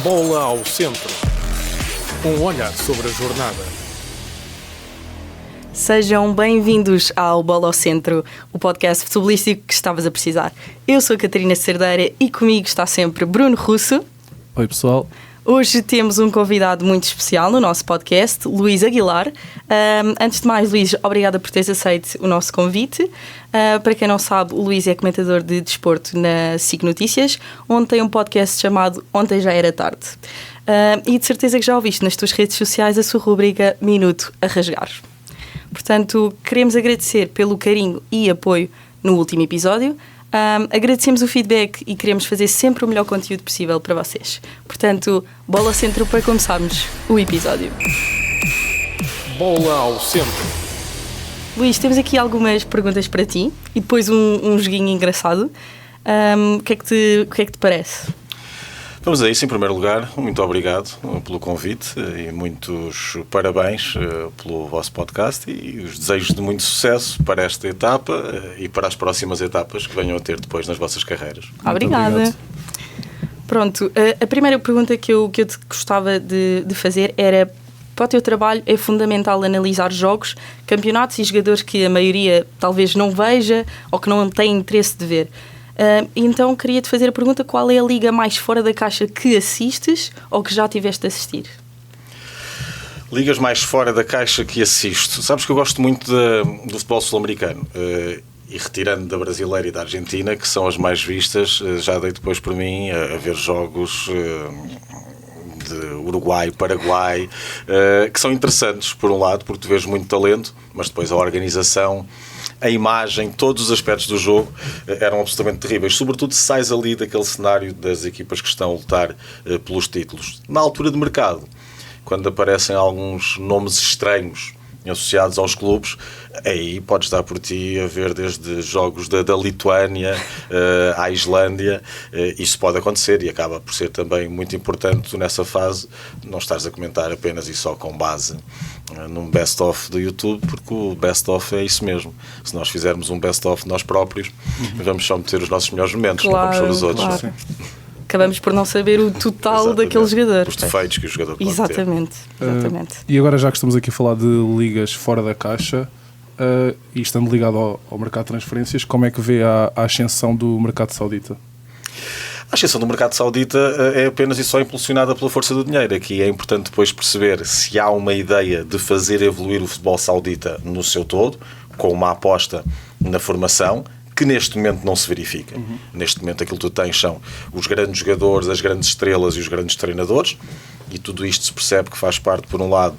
Bola ao centro. Um olhar sobre a jornada. Sejam bem-vindos ao Bola ao Centro, o podcast futebolístico que estavas a precisar. Eu sou a Catarina Cerdeira e comigo está sempre Bruno Russo. Oi, pessoal. Hoje temos um convidado muito especial no nosso podcast, Luís Aguilar. Antes de mais, Luís, obrigada por teres aceito o nosso convite. Para quem não sabe, o Luís é comentador de desporto na SIC Notícias, onde tem um podcast chamado Ontem Já Era Tarde. E de certeza que já ouviste nas tuas redes sociais a sua rubrica Minuto a Rasgar. Portanto, queremos agradecer pelo carinho e apoio no último episódio. Agradecemos o feedback e queremos fazer sempre o melhor conteúdo possível para vocês. Portanto, bola ao centro para começarmos o episódio. Bola ao centro. Luís, temos aqui algumas perguntas para ti e depois um joguinho engraçado. O que é que te parece? Vamos a isso. Em primeiro lugar, muito obrigado pelo convite e muitos parabéns pelo vosso podcast e os desejos de muito sucesso para esta etapa e para as próximas etapas que venham a ter depois nas vossas carreiras. Obrigada. Pronto, a primeira pergunta que eu te gostava de fazer era: para o teu trabalho é fundamental analisar jogos, campeonatos e jogadores que a maioria talvez não veja ou que não tem interesse de ver. Então queria-te fazer a pergunta: qual é a liga mais fora da caixa que assistes ou que já tiveste a assistir? Ligas mais fora da caixa que assisto. Sabes que eu gosto muito do futebol sul-americano e retirando da brasileira e da Argentina, que são as mais vistas, já dei depois por mim a ver jogos de Uruguai, Paraguai, que são interessantes por um lado, porque tu vês muito talento, mas depois a organização, a imagem, todos os aspectos do jogo eram absolutamente terríveis, sobretudo se sais ali daquele cenário das equipas que estão a lutar pelos títulos. Na altura de mercado, quando aparecem alguns nomes estranhos associados aos clubes, aí podes dar por ti a ver desde jogos da Lituânia à Islândia. Isso pode acontecer e acaba por ser também muito importante nessa fase não estares a comentar apenas e só com base num best-of do YouTube, porque o best-of é isso mesmo. Se nós fizermos um best-of de nós próprios, vamos só meter os nossos melhores momentos, claro, não vamos ver os outros. Claro. Acabamos por não saber o total Exatamente. Daquele jogador. Os defeitos que o jogador pode Exatamente. E agora, já que estamos aqui a falar de ligas fora da caixa e estando ligado ao mercado de transferências, como é que vê a ascensão do mercado saudita? A ascensão do mercado saudita é apenas e só impulsionada pela força do dinheiro. Aqui é importante depois perceber se há uma ideia de fazer evoluir o futebol saudita no seu todo, com uma aposta na formação, que neste momento não se verifica. Neste momento aquilo que tu tens são os grandes jogadores, as grandes estrelas e os grandes treinadores, e tudo isto se percebe que faz parte, por um lado,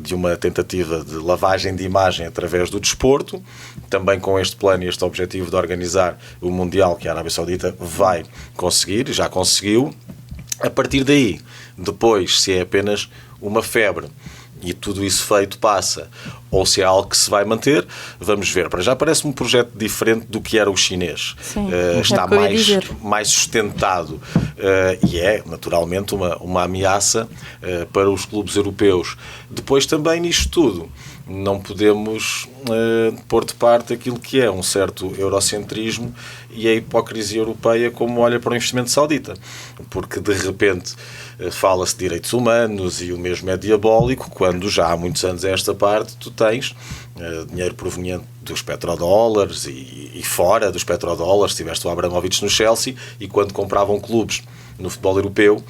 de uma tentativa de lavagem de imagem através do desporto, também com este plano e este objetivo de organizar o Mundial que a Arábia Saudita vai conseguir, já conseguiu. A partir daí, depois, se é apenas uma febre e tudo isso feito passa, ou se é algo que se vai manter, vamos ver. Para já parece-me um projeto diferente do que era o chinês. Sim, está mais sustentado e é, naturalmente, uma ameaça para os clubes europeus. Depois também nisto tudo, não podemos pôr de parte aquilo que é um certo eurocentrismo e a hipocrisia europeia como olha para o investimento saudita. Porque, de repente, fala-se de direitos humanos e o mesmo é diabólico, quando já há muitos anos a esta parte tu tens dinheiro proveniente dos petrodólares e fora dos petrodólares. Tiveste o Abramovich no Chelsea e quando compravam clubes no futebol europeu,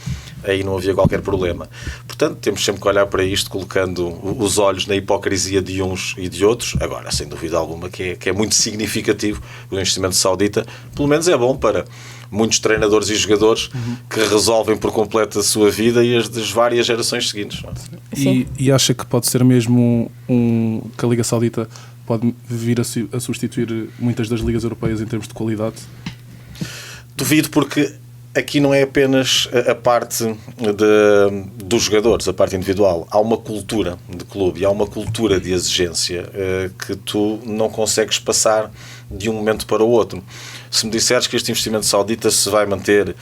aí não havia qualquer problema. Portanto, temos sempre que olhar para isto colocando os olhos na hipocrisia de uns e de outros. Agora, sem dúvida alguma, que é muito significativo o investimento saudita. Pelo menos é bom para muitos treinadores e jogadores que resolvem por completo a sua vida e as das várias gerações seguintes. E acha que pode ser mesmo que a Liga Saudita pode vir a substituir muitas das ligas europeias em termos de qualidade? Duvido, porque aqui não é apenas a parte dos jogadores, a parte individual. Há uma cultura de clube e há uma cultura de exigência que tu não consegues passar de um momento para o outro. Se me disseres que este investimento saudita se vai manter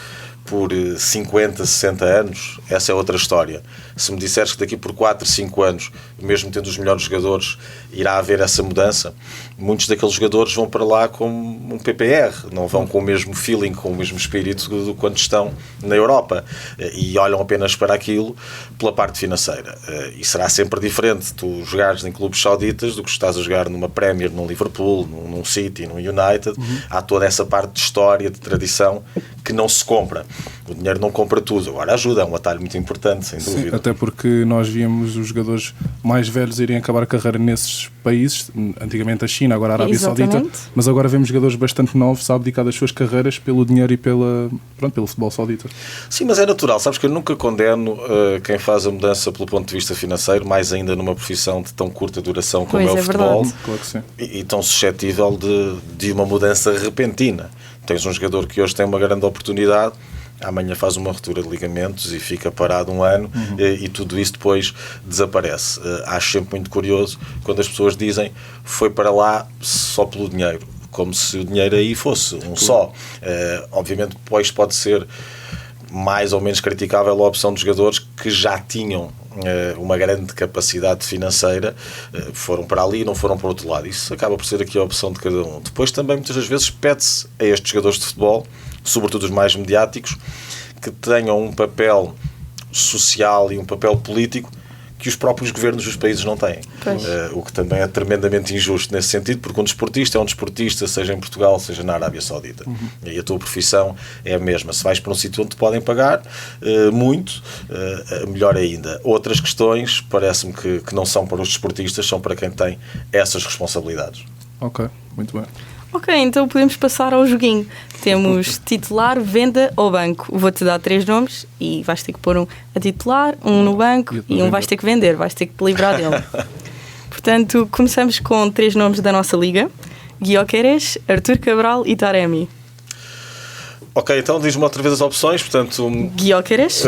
por 50, 60 anos, essa é outra história. Se me disseres que daqui por 4, 5 anos, mesmo tendo os melhores jogadores, irá haver essa mudança, muitos daqueles jogadores vão para lá com um PPR, não vão com o mesmo feeling, com o mesmo espírito do quando estão na Europa, e olham apenas para aquilo pela parte financeira. E será sempre diferente tu jogares em clubes sauditas do que estás a jogar numa Premier, num Liverpool, num City, num United. Há toda essa parte de história, de tradição, que não se compra. O dinheiro não compra tudo. Agora ajuda, é um atalho muito importante, sem dúvida. Sim, até porque nós víamos os jogadores mais velhos irem acabar a carreira nesses países, antigamente a China, agora a Arábia Saudita, mas agora vemos jogadores bastante novos a abdicar das suas carreiras pelo dinheiro e pelo futebol saudita. Sim, mas é natural. Sabes que eu nunca condeno quem faz a mudança pelo ponto de vista financeiro, mais ainda numa profissão de tão curta duração como é o futebol, claro que sim. E tão suscetível de uma mudança repentina. Tens um jogador que hoje tem uma grande oportunidade, amanhã faz uma ruptura de ligamentos e fica parado um ano, e tudo isso depois desaparece. Acho sempre muito curioso quando as pessoas dizem foi para lá só pelo dinheiro, como se o dinheiro aí fosse um só. Obviamente depois pode ser mais ou menos criticável a opção de jogadores que já tinham uma grande capacidade financeira, foram para ali e não foram para o outro lado. Isso acaba por ser aqui a opção de cada um. Depois também muitas das vezes pede-se a estes jogadores de futebol, sobretudo os mais mediáticos, que tenham um papel social e um papel político que os próprios governos dos países não têm. O que também é tremendamente injusto nesse sentido, porque um desportista é um desportista, seja em Portugal, seja na Arábia Saudita. E a tua profissão é a mesma. Se vais para um sítio onde te podem pagar muito, melhor ainda. Outras questões, parece-me que não são para os desportistas, são para quem tem essas responsabilidades. Ok, muito bem. Ok, então podemos passar ao joguinho. Temos titular, venda ou banco. Vou-te dar 3 nomes e vais ter que pôr um a titular, um no banco e um vais ter que vender. Vais ter que te livrar dele. Portanto, começamos com 3 nomes da nossa liga. Gyökeres, Artur Cabral e Taremi. Ok, então diz-me outra vez as opções. Portanto, Gyökeres.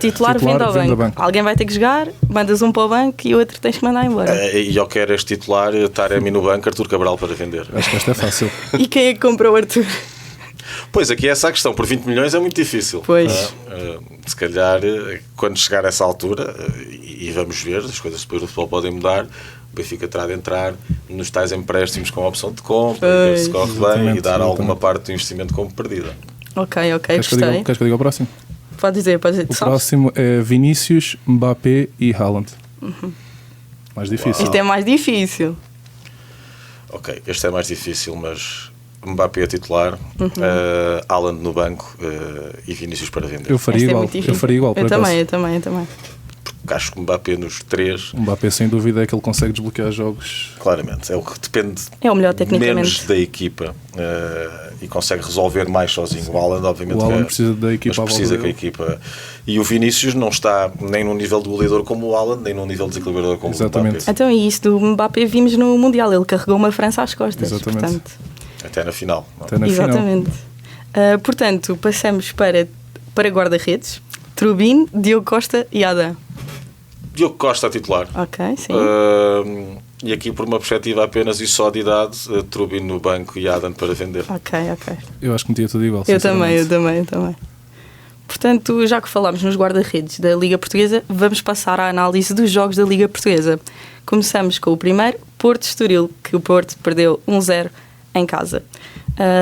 Titular, venda ou banco. Alguém vai ter que jogar, mandas um para o banco e o outro tens que mandar embora. Gyökeres titular, Taremi no banco, Artur Cabral para vender. Acho que esta é fácil. E quem é que comprou o Artur? Pois, aqui é essa a questão. Por 20 milhões é muito difícil. Pois. Se calhar, quando chegar a essa altura, e vamos ver, as coisas depois do futebol podem mudar, o Benfica terá de entrar nos tais empréstimos com a opção de compra, e ver se corre bem e dar alguma parte do investimento como perdida. Ok, Queres gostei. que eu diga o próximo? Pode dizer. O próximo é Vinícius, Mbappé e Haaland. Mais difícil. Isto é mais difícil. Ok, este é mais difícil, mas Mbappé a titular, Haaland no banco e Vinícius para vender. Eu faria igual. Eu também. Porque acho que Mbappé nos 3... Mbappé sem dúvida é que ele consegue desbloquear jogos. Claramente, é o que depende o melhor tecnicamente menos da equipa e consegue resolver mais sozinho. O Haaland obviamente precisa da equipa, mas precisa que a equipa... E o Vinícius não está nem num nível de goleador como o Haaland, nem num nível de desequilibrador como o Mbappé. Então, e isso do Mbappé vimos no Mundial, ele carregou uma França às costas. Exatamente. Portanto, até na final. Exatamente. Portanto, passamos para guarda-redes. Trubin, Diogo Costa e Adam. Diogo Costa a titular. Ok, sim. E aqui por uma perspectiva apenas e só de idade, Trubin no banco e Adam para vender. Ok. Eu acho que metia tudo igual. Eu também. Portanto, já que falámos nos guarda-redes da Liga Portuguesa, vamos passar à análise dos jogos da Liga Portuguesa. Começamos com o primeiro, Porto Estoril, que o Porto perdeu 1-0 em casa.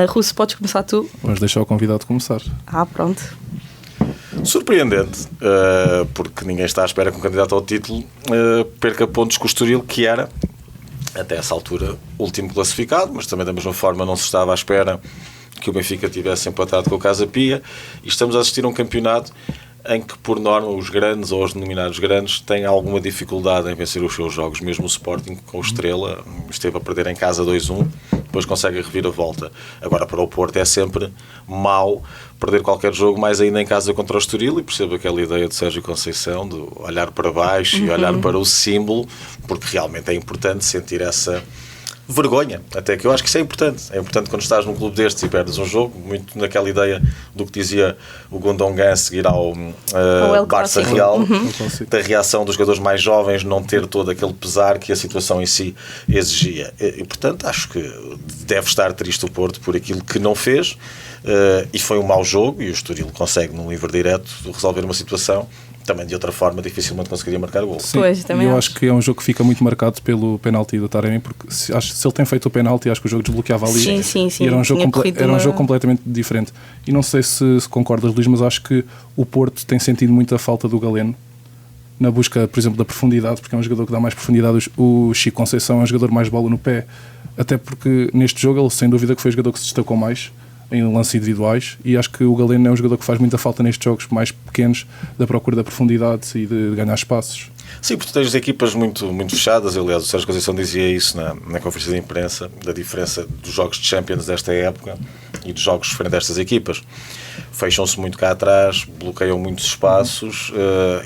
Russo, podes começar tu? Vamos deixar o convidado começar. Pronto. Surpreendente, porque ninguém está à espera que um candidato ao título perca pontos com o Estoril, que era, até essa altura, último classificado, mas também da mesma forma não se estava à espera que o Benfica tivesse empatado com o Casa Pia, e estamos a assistir a um campeonato em que, por norma, os grandes ou os denominados grandes têm alguma dificuldade em vencer os seus jogos. Mesmo o Sporting, com o Estrela, esteve a perder em casa 2-1, depois consegue a reviravolta. Agora, para o Porto é sempre mau perder qualquer jogo, mais ainda em casa contra o Estoril, e percebo aquela ideia de Sérgio Conceição, de olhar para baixo e olhar para o símbolo, porque realmente é importante sentir essa vergonha, até que eu acho que isso é importante. É importante quando estás num clube destes e perdes um jogo, muito naquela ideia do que dizia o Gundogan a seguir ao Barça Real, da reação dos jogadores mais jovens, não ter todo aquele pesar que a situação em si exigia. E portanto, acho que deve estar triste o Porto por aquilo que não fez, e foi um mau jogo, e o Estoril consegue, num livre direto, resolver uma situação. Também de outra forma dificilmente conseguiria marcar o gol. Sim, eu acho que é um jogo que fica muito marcado pelo penalti do Taremi, porque se ele tem feito o penalti, acho que o jogo desbloqueava ali. Sim. E era um jogo completamente diferente. E não sei se concordas, Luís, mas acho que o Porto tem sentido muito a falta do Galeno na busca, por exemplo, da profundidade, porque é um jogador que dá mais profundidade. O Chico Conceição é um jogador mais bola no pé, até porque neste jogo ele sem dúvida que foi o jogador que se destacou mais em lances individuais, e acho que o Galeno é um jogador que faz muita falta nestes jogos mais pequenos, da procura da profundidade e de ganhar espaços. Sim, porque tens equipas muito fechadas. Aliás, o Sérgio Conceição dizia isso na conferência de imprensa, da diferença dos jogos de Champions desta época e dos jogos frente a estas equipas. Fecham-se muito cá atrás, bloqueiam muitos espaços,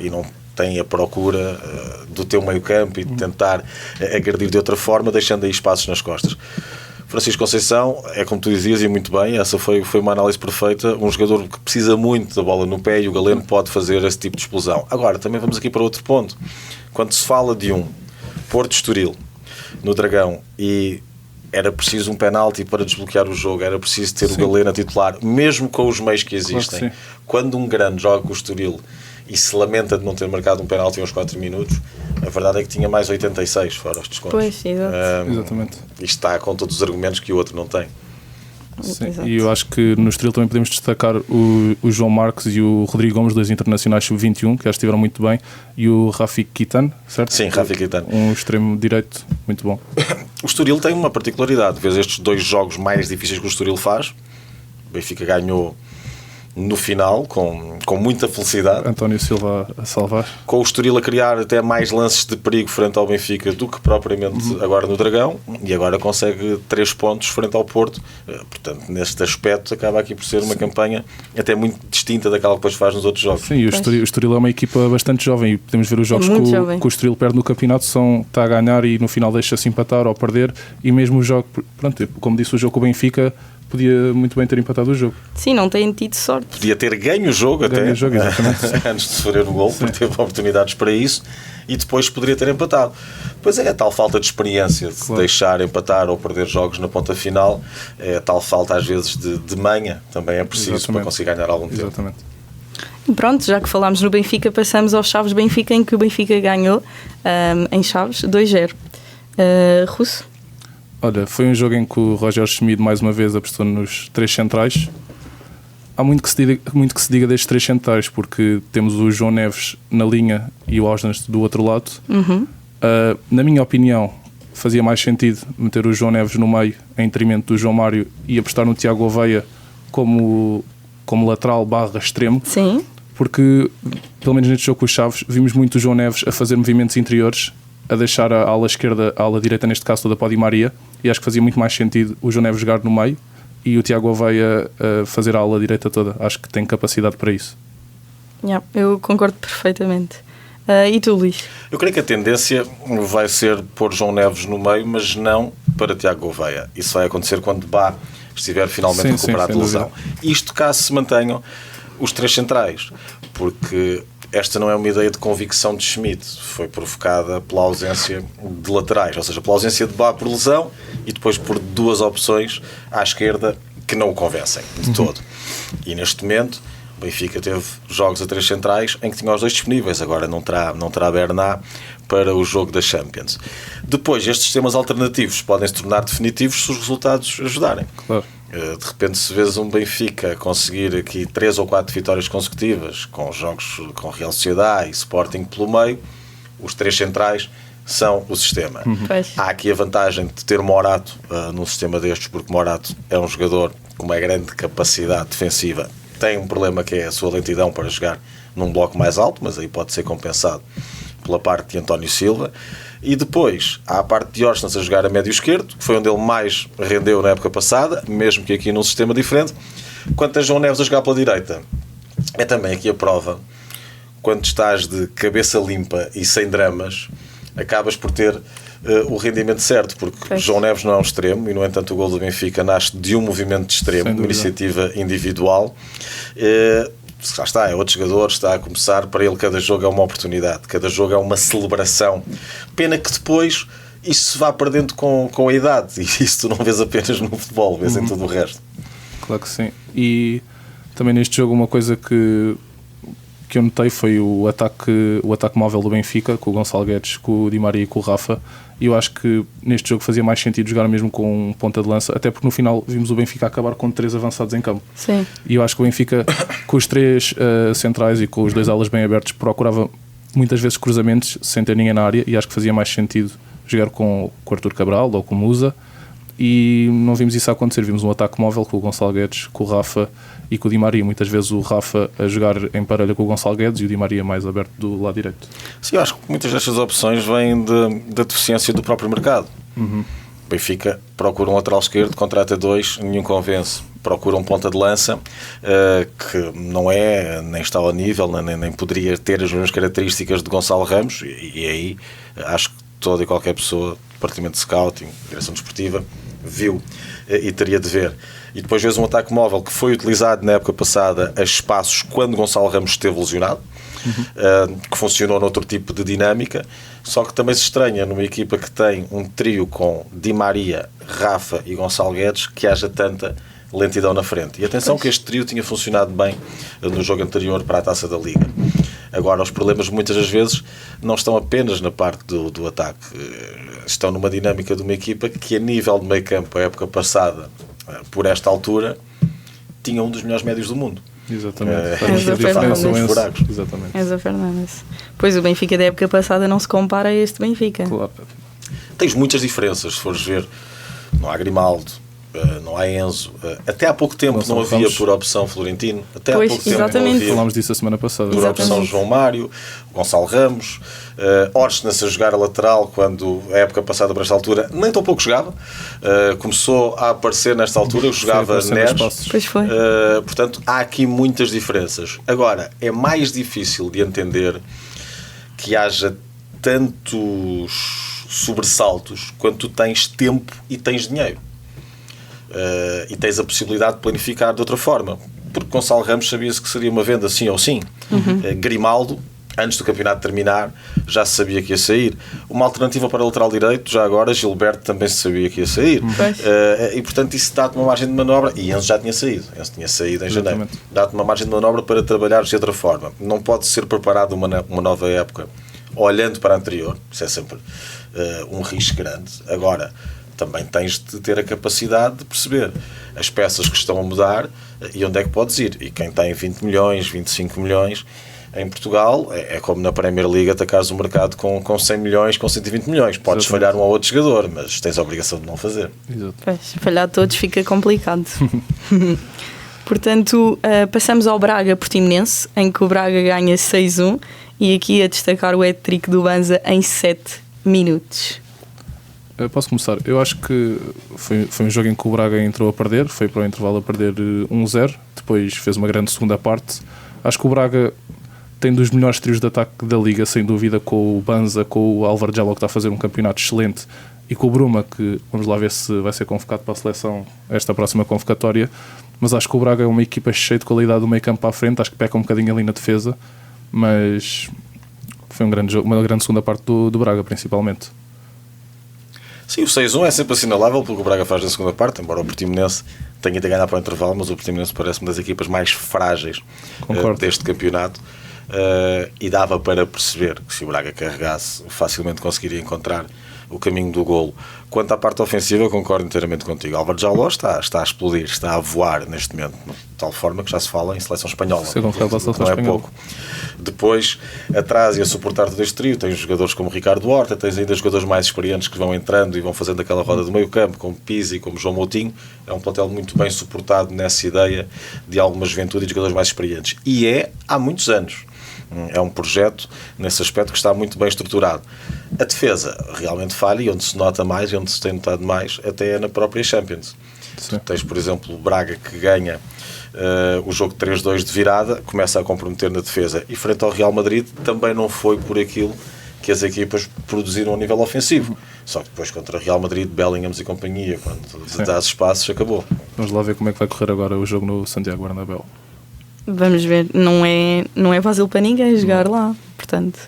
e não têm a procura do teu meio campo e de tentar agredir de outra forma, deixando aí espaços nas costas. Francisco Conceição, é como tu dizias, e muito bem, essa foi uma análise perfeita, um jogador que precisa muito da bola no pé, e o Galeno pode fazer esse tipo de explosão. Agora, também vamos aqui para outro ponto. Quando se fala de um Porto Estoril no Dragão e era preciso um penalti para desbloquear o jogo, era preciso ter o Galeno a titular, mesmo com os meios que existem, claro que quando um grande joga com o Estoril e se lamenta de não ter marcado um penalti aos 4 minutos, a verdade é que tinha mais 86 fora os descontos. Pois, exatamente. E está com todos os argumentos que o outro não tem. Sim, e eu acho que no Estoril também podemos destacar o João Marques e o Rodrigo Gomes, dois internacionais sub-21, que já estiveram muito bem, e o Rafik Kitan, certo? Sim, Rafik Kitan. Um extremo direito muito bom. O Estoril tem uma particularidade. Vês estes dois jogos mais difíceis que o Estoril faz. O Benfica ganhou no final, com muita felicidade. António Silva a salvar. Com o Estoril a criar até mais lances de perigo frente ao Benfica do que propriamente agora no Dragão, e agora consegue 3 pontos frente ao Porto. Portanto, neste aspecto, acaba aqui por ser uma campanha até muito distinta daquela que depois faz nos outros jogos. Sim, e o Estoril é uma equipa bastante jovem, e podemos ver os jogos que o Estoril perde no campeonato, está a ganhar e no final deixa-se empatar ou perder, e mesmo o jogo, pronto, como disse, o jogo com o Benfica podia muito bem ter empatado o jogo. Sim, não tem tido sorte. Podia ter ganho o jogo antes de sofrer o gol, porque teve oportunidades para isso, e depois poderia ter empatado. Pois é, a tal falta de experiência de deixar empatar ou perder jogos na ponta final, é a tal falta às vezes de manha, também é preciso para conseguir ganhar algum tempo. Exatamente. Pronto, já que falámos no Benfica, passamos aos Chaves Benfica, em que o Benfica ganhou em Chaves 2-0. Russo? Olha, foi um jogo em que o Roger Schmidt mais uma vez apostou nos 3 centrais. Há muito que se diga destes 3 centrais, porque temos o João Neves na linha e o Osnas do outro lado. Na minha opinião, fazia mais sentido meter o João Neves no meio em detrimento do João Mário e apostar no Tiago Oveia como lateral / extremo. Sim. Porque, pelo menos neste jogo com os Chaves, vimos muito o João Neves a fazer movimentos interiores, a deixar a ala esquerda, a ala direita neste caso toda para o Di Maria, e acho que fazia muito mais sentido o João Neves jogar no meio e o Tiago Oveia fazer a ala direita toda. Acho que tem capacidade para isso. Eu concordo perfeitamente. E tu, Luís? Eu creio que a tendência vai ser pôr João Neves no meio, mas não para Tiago Oveia. Isso vai acontecer quando Bá estiver finalmente recuperado de lesão. Isto caso se mantenham os 3 centrais, porque esta não é uma ideia de convicção de Schmidt, foi provocada pela ausência de laterais, ou seja, pela ausência de Bá por lesão e depois por 2 opções à esquerda que não o convencem de todo. E neste momento o Benfica teve jogos a 3 centrais em que tinha os 2 disponíveis, agora não terá Bernat para o jogo da Champions. Depois, estes sistemas alternativos podem se tornar definitivos se os resultados ajudarem. Claro. De repente, se vês um Benfica conseguir aqui 3 ou 4 vitórias consecutivas com jogos com Real Sociedade e Sporting pelo meio, os 3 centrais são o sistema. Há aqui a vantagem de ter Morato num sistema destes, porque Morato é um jogador com uma grande capacidade defensiva. Tem um problema que é a sua lentidão para jogar num bloco mais alto, mas aí pode ser compensado pela parte de António Silva. E depois há a parte de Osnas a jogar a médio esquerdo, que foi onde ele mais rendeu na época passada, mesmo que aqui num sistema diferente. Quanto a João Neves a jogar pela direita, é também aqui a prova. Quando estás de cabeça limpa e sem dramas, acabas por ter o rendimento certo, porque João Neves não é um extremo e, no entanto, o gol do Benfica nasce de um movimento de extremo, de uma iniciativa individual. Já está, é outro jogador, está a começar, para ele cada jogo é uma oportunidade, cada jogo é uma celebração. Pena que depois isso se vá perdendo com a idade, e isso tu não vês apenas no futebol, vês em tudo o resto. Claro que sim. E também neste jogo uma coisa que eu notei foi o ataque móvel do Benfica, com o Gonçalo Guedes, com o Di Maria e com o Rafa, e eu acho que neste jogo fazia mais sentido jogar mesmo com um ponta de lança, até porque no final vimos o Benfica acabar com 3 avançados em campo. Sim. E eu acho que o Benfica, com os 3 centrais e com os 2 alas bem abertos, procurava muitas vezes cruzamentos sem ter ninguém na área, e acho que fazia mais sentido jogar com o Arthur Cabral ou com o Musa, e não vimos isso acontecer. Vimos um ataque móvel com o Gonçalo Guedes, com o Rafa e com o Di Maria, muitas vezes o Rafa a jogar em parelha com o Gonçalo Guedes e o Di Maria mais aberto do lado direito. Sim, eu acho que muitas destas opções vêm da deficiência do próprio mercado. O Benfica procura um lateral esquerdo, contrata 2, nenhum convence. Procura um ponta de lança que não é, nem está ao nível, nem poderia ter as mesmas características de Gonçalo Ramos, e aí acho que toda e qualquer pessoa, departamento de scouting, direção desportiva, viu e teria de ver. E depois vês um ataque móvel que foi utilizado na época passada a espaços quando Gonçalo Ramos esteve lesionado, que funcionou noutro tipo de dinâmica, só que também se estranha numa equipa que tem um trio com Di Maria, Rafa e Gonçalo Guedes que haja tanta lentidão na frente. E atenção que este trio tinha funcionado bem no jogo anterior para a Taça da Liga. Agora, os problemas muitas das vezes não estão apenas na parte do ataque, estão numa dinâmica de uma equipa que, a nível de meio campo, a época passada, por esta altura, tinha um dos melhores médios do mundo. Exatamente. Exatamente. Enzo Fernandes. Pois o Benfica da época passada não se compara a este Benfica. Claro. Tens muitas diferenças, se fores ver. Não há Grimaldo, não há Enzo. Até há pouco tempo não havia por opção Florentino. Até há pouco tempo não havia. Falámos disso a semana passada. Por opção João Mário, Gonçalo Ramos, Orsnes a jogar a lateral, quando a época passada para esta altura nem tão pouco jogava. Começou a aparecer nesta altura, eu jogava Neres. Pois foi. Portanto, há aqui muitas diferenças. Agora, é mais difícil de entender que haja tantos sobressaltos quando tu tens tempo e tens dinheiro. E tens a possibilidade de planificar de outra forma, porque Gonçalo Ramos sabia-se que seria uma venda sim ou sim. Grimaldo, antes do campeonato terminar, já se sabia que ia sair. Uma alternativa para o lateral direito, já agora, Gilberto também se sabia que ia sair. E portanto isso dá-te uma margem de manobra, e Enzo já tinha saído. Enzo tinha saído em janeiro. Dá-te uma margem de manobra para trabalhar de outra forma. Não pode ser preparado uma nova época olhando para a anterior, isso é sempre um risco grande. Agora, também tens de ter a capacidade de perceber as peças que estão a mudar e onde é que podes ir. E quem tem 20 milhões, 25 milhões em Portugal, é como na Premier League atacares o mercado com 100 milhões, com 120 milhões. Podes falhar um ou outro jogador, mas tens a obrigação de não fazer. Pois, falhar todos fica complicado. Portanto, passamos ao Braga Portimonense, em que o Braga ganha 6-1, e aqui a destacar o hat-trick do Banza em 7 minutos. Posso começar? Eu acho que foi um jogo em que o Braga entrou a perder, foi para o intervalo a perder 1-0, depois fez uma grande segunda parte. Acho que o Braga tem dos melhores trios de ataque da Liga, sem dúvida, com o Banza, com o Álvaro Jallo, que está a fazer um campeonato excelente, e com o Bruma, que vamos lá ver se vai ser convocado para a seleção esta próxima convocatória. Mas acho que o Braga é uma equipa cheia de qualidade do meio campo para a frente, acho que peca um bocadinho ali na defesa, mas foi um grande jogo, uma grande segunda parte do Braga, principalmente. Sim, o 6-1 é sempre assinalável pelo que o Braga faz na segunda parte, embora o Portimonense tenha de ganhar para o intervalo, mas o Portimonense parece uma das equipas mais frágeis deste campeonato, e dava para perceber que se o Braga carregasse facilmente conseguiria encontrar o caminho do golo. Quanto à parte ofensiva, eu concordo inteiramente contigo. Álvaro Jallo está a explodir, está a voar neste momento, de tal forma que já se fala em seleção espanhola. Não é pouco. Depois, atrás e a suportar todo este trio, tens jogadores como Ricardo Horta, tens ainda jogadores mais experientes que vão entrando e vão fazendo aquela roda do meio campo, como Pizzi, como João Moutinho. É um plantel muito bem suportado nessa ideia de alguma juventude e de jogadores mais experientes. E há muitos anos. É um projeto, nesse aspecto, que está muito bem estruturado. A defesa realmente falha, e onde se nota mais, e onde se tem notado mais, até é na própria Champions. Tu tens, por exemplo, o Braga, que ganha o jogo 3-2 de virada, começa a comprometer na defesa, e frente ao Real Madrid também não foi por aquilo que as equipas produziram a nível ofensivo. Só que depois contra Real Madrid, Bellingham e companhia, quando dás espaços, acabou. Vamos lá ver como é que vai correr agora o jogo no Santiago Bernabéu. Vamos ver, não é fácil para ninguém jogar lá, portanto.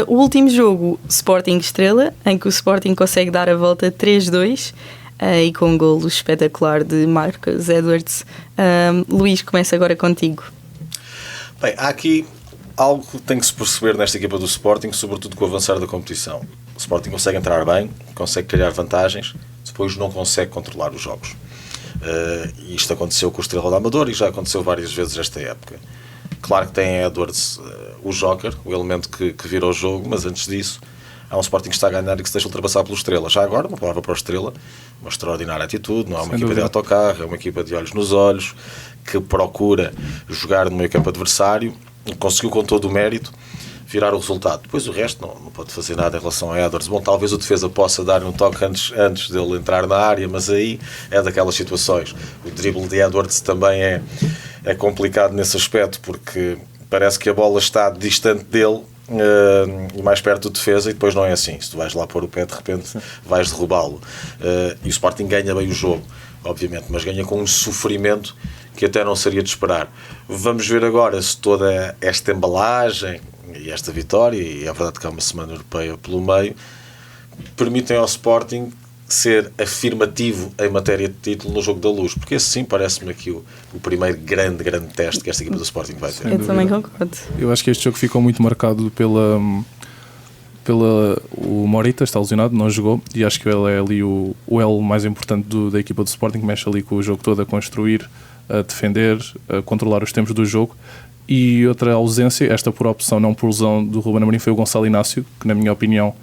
O último jogo, Sporting Estrela, em que o Sporting consegue dar a volta 3-2 e com um golo espetacular de Marcos Edwards. Luís, começa agora contigo. Bem, há aqui algo que tem que se perceber nesta equipa do Sporting, sobretudo com o avançar da competição. O Sporting consegue entrar bem, consegue criar vantagens, depois não consegue controlar os jogos. Isto aconteceu com o Estrela da Amadora e já aconteceu várias vezes esta época. Claro que tem Edwards, o joker, o elemento que vira o jogo, mas antes disso há um Sporting que está a ganhar e que se deixa ultrapassar pelo Estrela. Já agora, uma palavra para o Estrela, uma extraordinária atitude, não é uma equipa de autocarro, é uma equipa de olhos nos olhos, que procura jogar no meio campo adversário, conseguiu com todo o mérito virar o resultado. Depois o resto não pode fazer nada em relação a Edwards. Bom, talvez o defesa possa dar um toque antes dele entrar na área, mas aí é daquelas situações. O drible de Edwards também é complicado nesse aspecto, porque parece que a bola está distante dele e mais perto do defesa, e depois não é assim. Se tu vais lá pôr o pé, de repente vais derrubá-lo. E o Sporting ganha bem o jogo, obviamente, mas ganha com um sofrimento que até não seria de esperar. Vamos ver agora se toda esta embalagem e esta vitória, e é verdade que há uma semana europeia pelo meio, permitem ao Sporting ser afirmativo em matéria de título no Jogo da Luz, porque esse sim parece-me aqui o primeiro grande teste que esta equipa do Sporting vai ter. Eu também concordo. Eu acho que este jogo ficou muito marcado o Morita está lesionado, não jogou, e acho que ele é ali o elo mais importante da equipa do Sporting, que mexe ali com o jogo todo a construir, a defender, a controlar os tempos do jogo. E outra ausência, esta por opção, não por lesão, do Ruben Amorim, foi o Gonçalo Inácio, que na minha opinião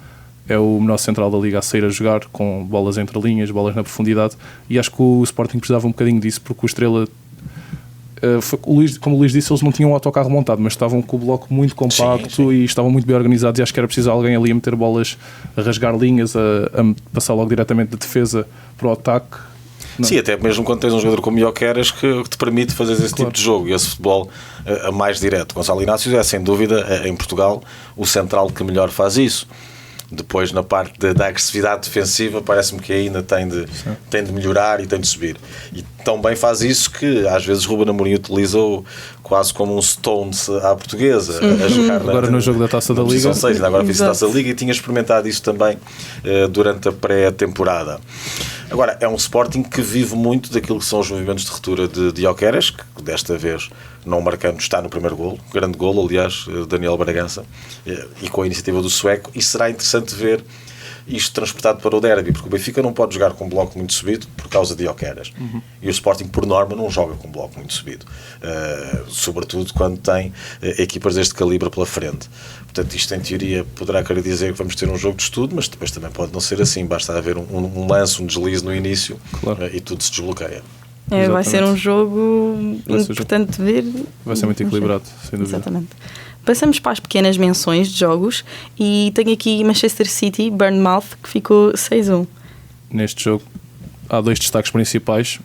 é o melhor central da Liga a sair a jogar, com bolas entre linhas, bolas na profundidade, e acho que o Sporting precisava um bocadinho disso, porque o Estrela, como o Luís disse, eles não tinham um autocarro montado, mas estavam com o bloco muito compacto, sim. E estavam muito bem organizados, e acho que era preciso alguém ali a meter bolas, a rasgar linhas, a passar logo diretamente da defesa para o ataque. Não. Sim, até mesmo quando tens um jogador como Gyökeres que te permite fazer esse tipo de jogo, e esse futebol mais direto. Gonçalo Inácio é, sem dúvida, em Portugal, o central que melhor faz isso. Depois, na parte da agressividade defensiva, parece-me que ainda tem de melhorar e tem de subir. E tão bem faz isso que, às vezes, Ruben Amorim utiliza-o quase como um Stones à portuguesa, a jogar agora no jogo da Taça da Liga. Agora fiz a Taça da Liga e tinha experimentado isso também durante a pré-temporada. Agora, é um Sporting que vive muito daquilo que são os movimentos de ruptura de Gyökeres, que desta vez, não marcando, está no primeiro golo, grande golo, aliás, Daniel Bragança, e com a iniciativa do sueco, e será interessante ver isto transportado para o derby, porque o Benfica não pode jogar com um bloco muito subido por causa de Gyökeres. E o Sporting, por norma, não joga com um bloco muito subido, sobretudo quando tem equipas deste calibre pela frente. Portanto, isto em teoria poderá querer dizer que vamos ter um jogo de estudo, mas depois também pode não ser assim, basta haver um lance, um deslize no início, claro. E tudo se desbloqueia. Vai ser um jogo importante de ver. Vai ser muito equilibrado, sem dúvida. Exatamente. Passamos para as pequenas menções de jogos e tenho aqui Manchester City, Bournemouth, que ficou 6-1. Neste jogo há dois destaques principais.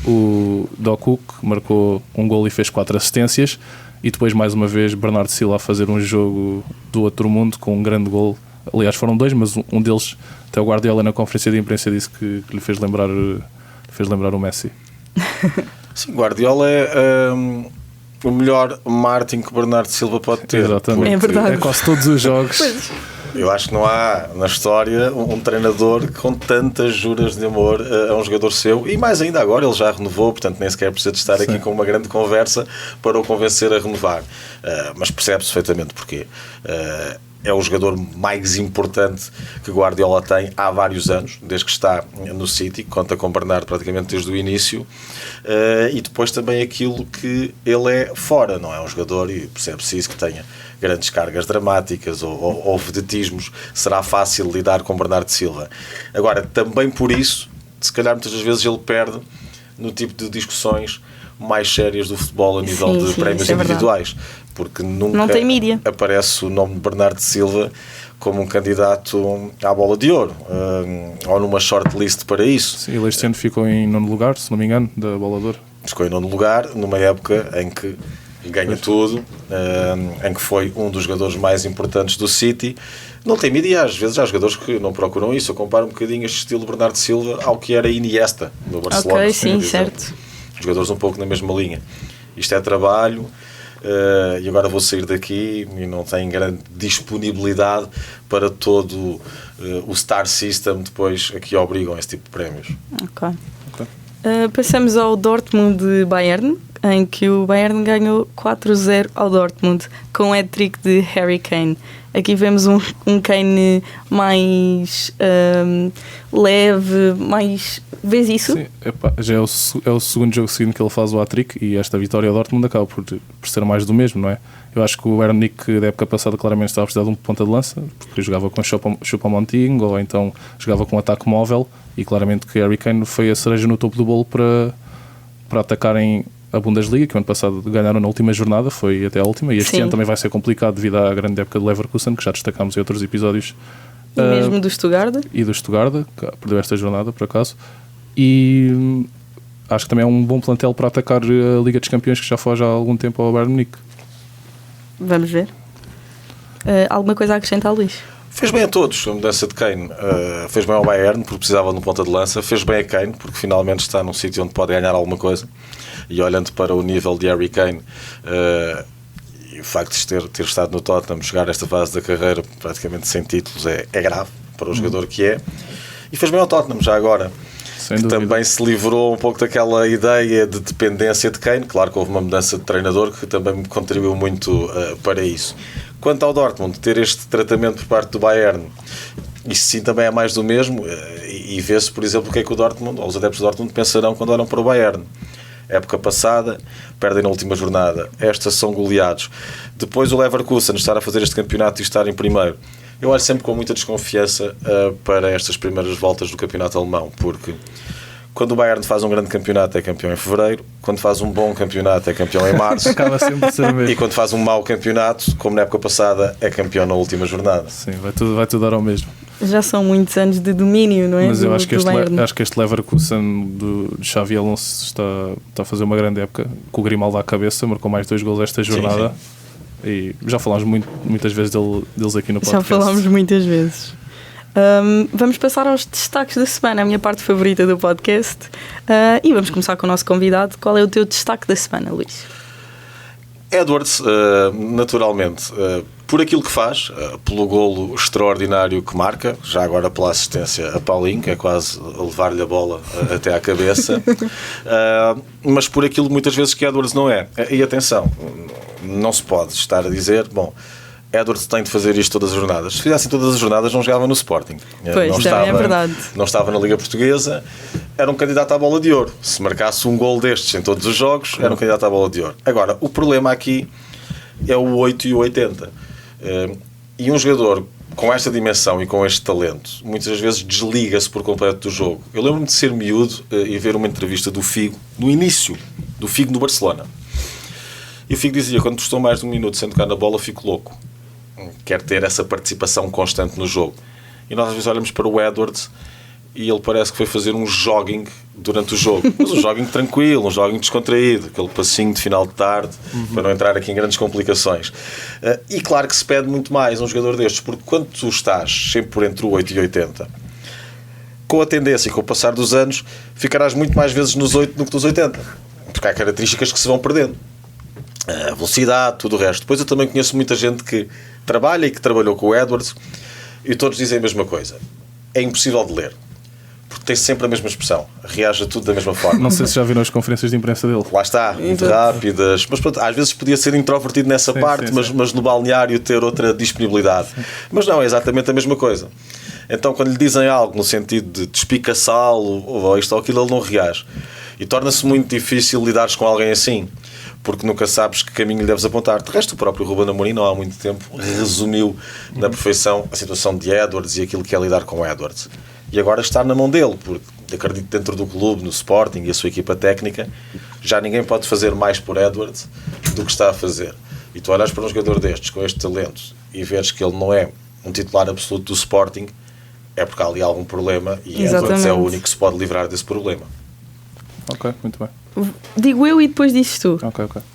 O Doku, que marcou um golo e fez 4 assistências, e depois mais uma vez Bernardo Silva a fazer um jogo do outro mundo com um grande golo. Aliás, foram 2, mas um deles, até o Guardiola na conferência de imprensa disse que lhe fez lembrar o Messi. Sim, Guardiola é o melhor Martin que Bernardo Silva pode ter. Exatamente. É verdade. É quase todos os jogos. Eu acho que não há na história um treinador com tantas juras de amor a um jogador seu, e mais ainda agora ele já renovou, portanto nem sequer precisa de estar aqui com uma grande conversa para o convencer a renovar, mas percebe-se perfeitamente porquê. É o jogador mais importante que Guardiola tem há vários anos, desde que está no City, conta com Bernardo praticamente desde o início, e depois também aquilo que ele é fora, não é um jogador, e percebe-se isso, que tenha grandes cargas dramáticas ou vedetismos, será fácil lidar com Bernardo Silva. Agora, também por isso, se calhar muitas das vezes ele perde no tipo de discussões mais sérias do futebol a nível de prémios individuais, porque nunca não tem mídia. Aparece o nome de Bernardo Silva como um candidato à bola de ouro, ou numa shortlist para isso. Sim, ele este ano ficou em 9º lugar, se não me engano, da bola de ouro. Ficou em 9º lugar, numa época em que ganha tudo, em que foi um dos jogadores mais importantes do City. Não tem mídia, às vezes há jogadores que não procuram isso. Eu comparo um bocadinho este estilo Bernardo Silva ao que era Iniesta no Barcelona. Ok, sim, certo. Jogadores um pouco na mesma linha. Isto é trabalho, e agora vou sair daqui e não tenho grande disponibilidade para todo o Star System depois a que obrigam esse tipo de prémios. Ok. Passamos ao Dortmund-Bayern, em que o Bayern ganhou 4-0 ao Dortmund, com o hat-trick de Harry Kane. Aqui vemos um Kane mais leve, mais... Vês isso? Sim, já é o segundo jogo seguinte que ele faz o hat-trick, e esta vitória ao Dortmund acaba por ser mais do mesmo, não é? Eu acho que o Bayern Munique da época passada claramente estava a precisar de um ponta de lança, porque jogava com Choupo-Moting, ou então jogava com um ataque móvel, e claramente que Harry Kane foi a cereja no topo do bolo para atacarem a Bundesliga, que o ano passado ganharam na última jornada, foi até a última, e este ano também vai ser complicado devido à grande época do Leverkusen, que já destacámos em outros episódios. E mesmo do Stuttgart. E do Stuttgart, que perdeu esta jornada, por acaso. E acho que também é um bom plantel para atacar a Liga dos Campeões, que já foge há algum tempo ao Bayern Munique. Vamos ver. Alguma coisa a acrescentar, Luís? Fez bem a todos a mudança de Kane. Fez bem ao Bayern, porque precisava de um ponta de lança. Fez bem a Kane, porque finalmente está num sítio onde pode ganhar alguma coisa. E olhando para o nível de Harry Kane, e o facto de ter estado no Tottenham, chegar a esta fase da carreira praticamente sem títulos, é grave para o jogador que é. E fez bem ao Tottenham, já agora. Que também se livrou um pouco daquela ideia de dependência de Kane. Claro que houve uma mudança de treinador que também contribuiu muito para isso. Quanto ao Dortmund, ter este tratamento por parte do Bayern, isso sim também é mais do mesmo, e vê-se, por exemplo, o que é que o Dortmund, ou os adeptos do Dortmund, pensarão quando olham para o Bayern. Época passada, perdem na última jornada. Estas são goleados. Depois o Leverkusen estar a fazer este campeonato e estar em primeiro. Eu olho sempre com muita desconfiança para estas primeiras voltas do campeonato alemão, porque quando o Bayern faz um grande campeonato é campeão em fevereiro, quando faz um bom campeonato é campeão em março. Acaba sempre de ser mesmo. E quando faz um mau campeonato, como na época passada, é campeão na última jornada. Sim, vai tudo dar ao mesmo. Já são muitos anos de domínio, não é? Mas eu acho que este Leverkusen do Xavi Alonso está a fazer uma grande época, com o Grimaldo à cabeça, marcou mais 2 gols esta jornada. Sim. E já falámos muitas vezes deles aqui no podcast. Já falámos muitas vezes. Vamos passar aos destaques da semana, a minha parte favorita do podcast. E vamos começar com o nosso convidado. Qual é o teu destaque da semana, Luís? Edwards, naturalmente, por aquilo que faz, pelo golo extraordinário que marca, já agora pela assistência a Paulinho, que é quase a levar-lhe a bola até à cabeça, mas por aquilo muitas vezes que Edwards não é. E atenção, não se pode estar a dizer, bom, Edwards tem de fazer isto todas as jornadas. Se fizessem todas as jornadas, não jogava no Sporting. Pois, não estava, é verdade. Não estava na Liga Portuguesa, era um candidato à bola de ouro. Se marcasse um gol destes em todos os jogos, era um candidato à bola de ouro. Agora, o problema aqui é o 8 e o 80. E um jogador com esta dimensão e com este talento, muitas vezes desliga-se por completo do jogo. Eu lembro-me de ser miúdo e ver uma entrevista do Figo, no início do Figo no Barcelona. E o Figo dizia, quando estou mais de um minuto sem tocar na bola, fico louco. Quero ter essa participação constante no jogo. E nós às vezes olhamos para o Edwards e ele parece que foi fazer um jogging durante o jogo. Mas um jogging tranquilo, um jogging descontraído, aquele passinho de final de tarde, para não entrar aqui em grandes complicações. E claro que se pede muito mais a um jogador destes, porque quando tu estás sempre por entre o 8 e 80, com a tendência e com o passar dos anos, ficarás muito mais vezes nos 8 do que nos 80. Porque há características que se vão perdendo. A velocidade, tudo o resto. Depois eu também conheço muita gente que trabalha e que trabalhou com o Edwards e todos dizem a mesma coisa. É impossível de ler. Porque tem sempre a mesma expressão. Reage a tudo da mesma forma. Não sei se já viram as conferências de imprensa dele. Lá está, muito rápidas. Mas pronto, às vezes podia ser introvertido nessa parte, mas no balneário ter outra disponibilidade. Sim. Mas não, é exatamente a mesma coisa. Então quando lhe dizem algo no sentido de despicaçá-lo ou isto ou aquilo, ele não reage. E torna-se muito difícil lidares com alguém assim, porque nunca sabes que caminho lhe deves apontar. De resto, o próprio Ruben Amorim, não há muito tempo, resumiu na perfeição a situação de Edwards e aquilo que é lidar com Edwards. E agora está na mão dele, porque acredito dentro do clube, no Sporting e a sua equipa técnica, já ninguém pode fazer mais por Edwards do que está a fazer. E tu olhas para um jogador destes, com este talento, e vês que ele não é um titular absoluto do Sporting, é porque há ali algum problema e Edwards é o único que se pode livrar desse problema. Ok, muito bem. Digo eu e depois dizes tu.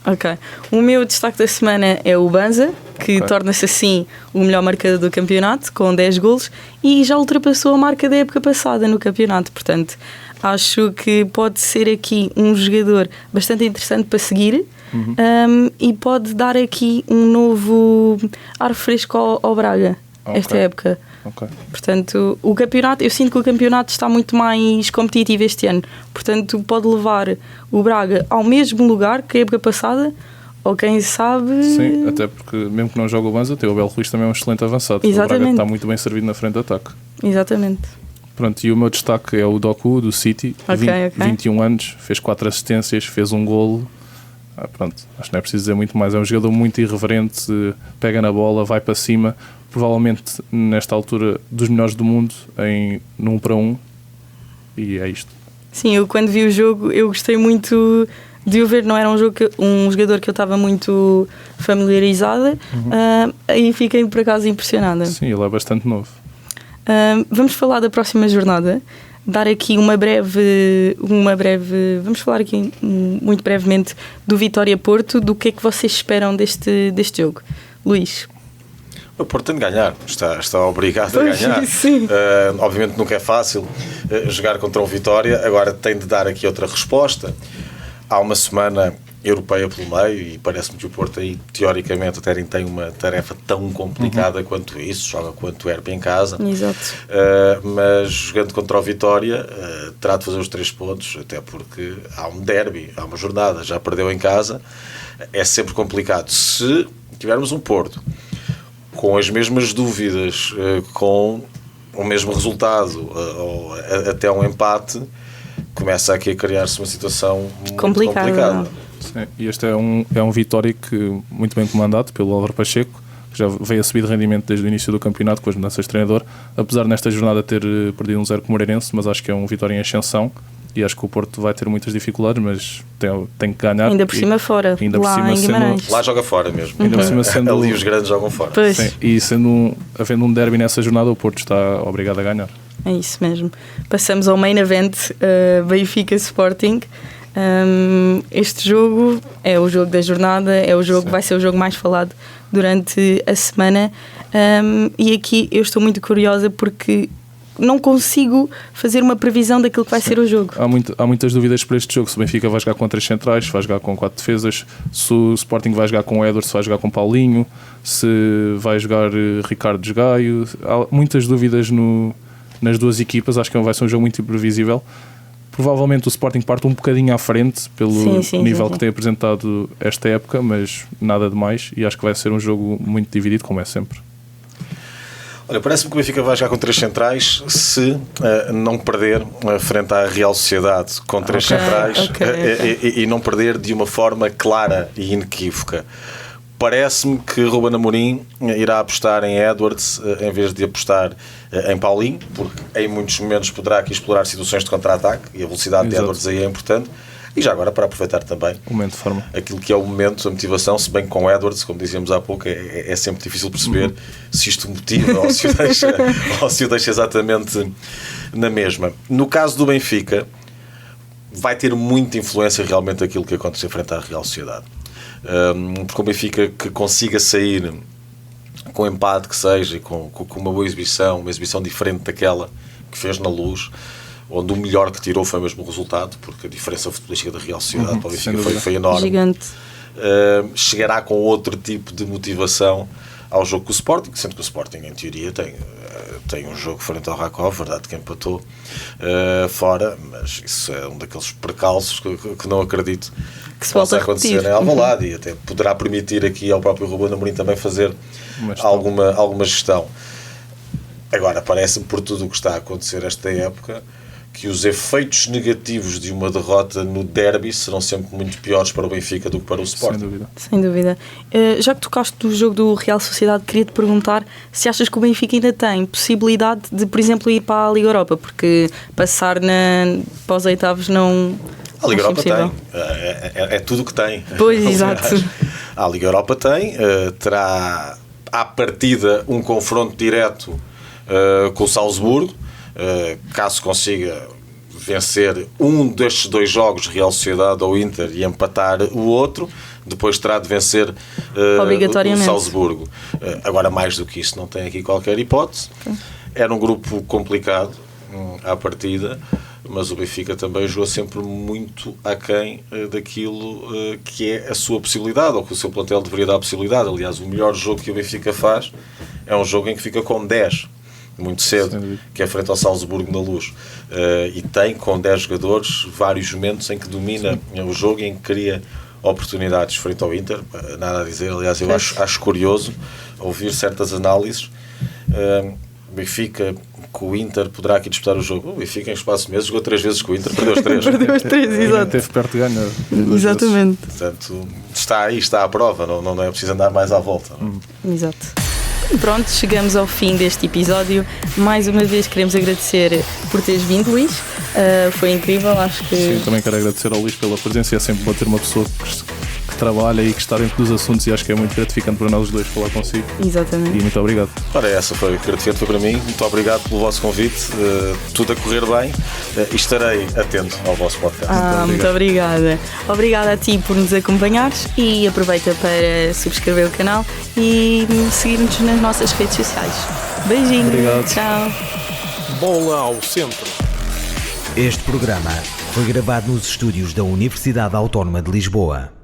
Ok. O meu destaque da semana é o Banza, que torna-se assim o melhor marcador do campeonato, com 10 golos, e já ultrapassou a marca da época passada no campeonato. Portanto, acho que pode ser aqui um jogador bastante interessante para seguir. E pode dar aqui um novo ar fresco ao Braga esta época. Portanto, o campeonato, eu sinto que o campeonato está muito mais competitivo este ano, portanto pode levar o Braga ao mesmo lugar que a época passada, ou quem sabe... Sim, até porque mesmo que não jogue o Banza, o Abel Ruiz também é um excelente avançado. Exatamente. O Braga está muito bem servido na frente de ataque. Exatamente. Pronto, e o meu destaque é o Doku, do City, 21 anos, fez 4 assistências, fez um golo. Pronto, acho que não é preciso dizer muito mais. É um jogador muito irreverente, pega na bola, vai para cima, provavelmente nesta altura dos melhores do mundo no 1 para 1, e é isto. Sim, eu quando vi o jogo eu gostei muito de o ver. Não era um jogador que eu estava muito familiarizada, e fiquei por acaso impressionada. Sim, ele é bastante novo. Vamos falar da próxima jornada, dar aqui uma breve, vamos falar aqui muito brevemente do Vitória Porto. Do que é que vocês esperam deste jogo? Luís? O Porto tem de ganhar, está obrigado a ganhar. Obviamente nunca é fácil jogar contra um Vitória, agora tem de dar aqui outra resposta. Há uma semana europeia pelo meio e parece-me que o Porto aí, teoricamente, até nem tem uma tarefa tão complicada quanto isso, joga com o Antuérpia em casa. Exato. Mas jogando contra o Vitória, terá de fazer os 3 pontos, até porque há um derby, há uma jornada, já perdeu em casa, é sempre complicado. Se tivermos um Porto com as mesmas dúvidas, com o mesmo resultado, ou até um empate, começa aqui a criar-se uma situação muito complicada. Sim, e este é um Vitória que, muito bem comandado pelo Álvaro Pacheco, que já veio a subir de rendimento desde o início do campeonato com as mudanças de treinador, apesar nesta jornada ter perdido 1-0 com o Moreirense, mas acho que é um Vitória em ascensão e acho que o Porto vai ter muitas dificuldades, mas tem que ganhar. Ainda por cima fora, ainda lá por cima em Guimarães. Lá joga fora mesmo. Ainda por cima sendo, ali os grandes jogam fora. Sim, e havendo um derby nessa jornada, o Porto está obrigado a ganhar. É isso mesmo. Passamos ao main event, Benfica Sporting. Este jogo é o jogo da jornada, vai ser o jogo mais falado durante a semana, e aqui eu estou muito curiosa porque não consigo fazer uma previsão daquilo que vai ser o jogo. Há muitas dúvidas para este jogo. Se o Benfica vai jogar com 3 centrais, se vai jogar com 4 defesas, se o Sporting vai jogar com o Éder, se vai jogar com Paulinho, se vai jogar Ricardo Gaio. Há muitas dúvidas nas duas equipas. Acho que vai ser um jogo muito imprevisível. Provavelmente o Sporting parte um bocadinho à frente pelo nível que tem apresentado esta época, mas nada de mais, e acho que vai ser um jogo muito dividido, como é sempre. Olha, parece-me que o Benfica vai jogar com 3 centrais se não perder frente à Real Sociedade com 3 centrais e não perder de uma forma clara e inequívoca. Parece-me que Ruben Amorim irá apostar em Edwards em vez de apostar em Paulinho, porque em muitos momentos poderá aqui explorar situações de contra-ataque e a velocidade de Edwards aí é importante. E já agora para aproveitar também o momento de forma, aquilo que é o momento, a motivação, se bem que com Edwards, como dizíamos há pouco, é sempre difícil perceber se isto motiva ou se o deixa exatamente na mesma. No caso do Benfica, vai ter muita influência realmente aquilo que aconteceu frente à Real Sociedade. Porque o Benfica que consiga sair com empate que seja, com uma boa exibição, uma exibição diferente daquela que fez na Luz, onde o melhor que tirou foi mesmo o resultado, porque a diferença futebolística da Real Sociedade para o Benfica foi enorme. Gigante. Chegará com outro tipo de motivação ao jogo com o Sporting, sendo que o Sporting em teoria tem um jogo frente ao Rakov, verdade que empatou fora, mas isso é um daqueles percalços que não acredito que possa acontecer em Alvalade, e até poderá permitir aqui ao próprio Ruben Amorim também fazer alguma gestão. Agora, parece-me, por tudo o que está a acontecer esta época, que os efeitos negativos de uma derrota no derby serão sempre muito piores para o Benfica do que para o Sporting. Sem dúvida. Já que tocaste do jogo do Real Sociedade, queria-te perguntar se achas que o Benfica ainda tem possibilidade de, por exemplo, ir para a Liga Europa, porque passar para os oitavos não... A Liga Europa tem. É tudo o que tem. Pois, exato. A Liga Europa tem. Terá, à partida, um confronto direto com o Salzburgo. Caso consiga vencer um destes 2 jogos, Real Sociedade ou Inter, e empatar o outro, depois terá de vencer o Salzburgo. Agora, mais do que isso, não tem aqui qualquer hipótese. Era um grupo complicado à partida, mas o Benfica também jogou sempre muito aquém daquilo que é a sua possibilidade, ou que o seu plantel deveria dar a possibilidade. Aliás, o melhor jogo que o Benfica faz é um jogo em que fica com 10, muito cedo, que é frente ao Salzburgo na Luz. E tem, com 10 jogadores, vários momentos em que domina o jogo e em que cria oportunidades frente ao Inter. Nada a dizer, aliás, eu acho curioso ouvir certas análises. O Benfica com o Inter poderá aqui disputar o jogo. O Benfica em espaço de meses jogou 3 vezes com o Inter, perdeu os 3. Perdeu os 3, exato. Teve perto de ganhar. Exatamente. Portanto, está aí, está à prova, não é preciso andar mais à volta. Exato. Pronto, chegamos ao fim deste episódio. Mais uma vez queremos agradecer por teres vindo, Luís. Foi incrível, acho que... Sim, também quero agradecer ao Luís pela presença. É sempre bom ter uma pessoa que trabalha e que está dentro dos assuntos, e acho que é muito gratificante para nós os dois falar consigo. Exatamente. E muito obrigado. Ora, essa foi gratificante, foi para mim. Muito obrigado pelo vosso convite. Tudo a correr bem e estarei atento ao vosso podcast. Muito obrigada. Obrigada a ti por nos acompanhares, e aproveita para subscrever o canal e seguir-nos nas nossas redes sociais. Beijinhos. Obrigado. Tchau. Bola ao centro. Este programa foi gravado nos estúdios da Universidade Autónoma de Lisboa.